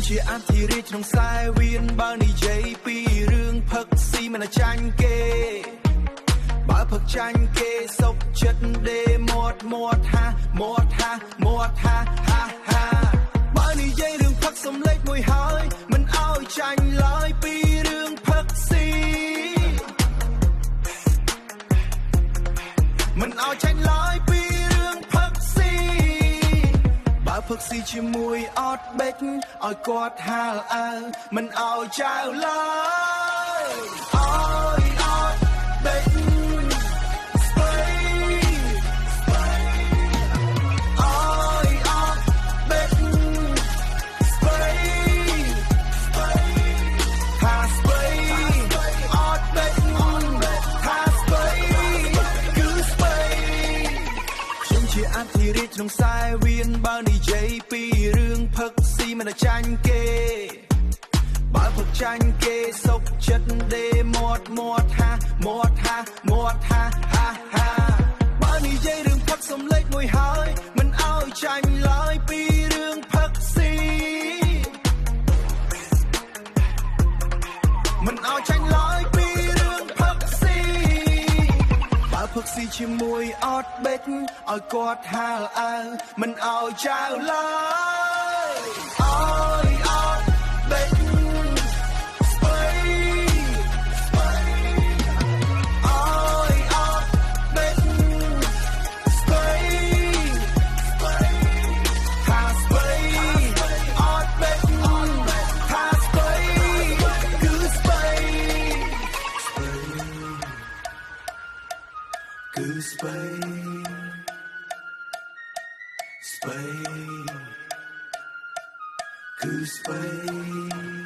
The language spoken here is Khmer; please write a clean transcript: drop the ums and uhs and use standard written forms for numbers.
ជាអធិរាជក្នុងខ្សែវៀនបើនិយាយពីរឿងផឹកស៊ីមិនចាញ់គេបើផឹកចាញ់គេសុកចិត្តដេមាត់ហាបើនិយាយរឿងផឹកសំលេចមួយហើយមិនឲ្យចាញ់ឡើយពីរឿងផឹកស៊ីមិនឲ្យចាញ់ឡើយពីរឿងផឹកស៊ីបើផឹកស៊ីជាមួយអត់បេចឲ្យគាត់ហាលអើមិនឲ្យចៅឡើយអត់បេចស្បៃអត់បេចស្បៃថាស្បៃអត់បេចថាស្បៃគឺស្បៃខ្ញុំជាអធិរាជក្នុងខ្សែវៀនបើនិយាយពីរឿងផឹកស៊ីមិនចាញ់គេបើផឹកចាញ់គេសុកចិត្តដេមាត់ហាបើនិយាយរឿងផឹកសំលេចមួយហើយមិនឲ្យចាញ់ឡើយពីរឿងផឹកស៊ីមិនឲ្យចាញ់ឡើយពីរឿងផឹកស៊ីបើផឹកស៊ីជាមួយអត់បេចឲ្យគាត់ហាលអើមិនឲ្យចៅឡើយអត់បេចស្បៃអត់បេចស្បៃថាស្បៃអត់បេចថាស្បៃគឺស្បៃគឺស្បៃគឺស្បៃ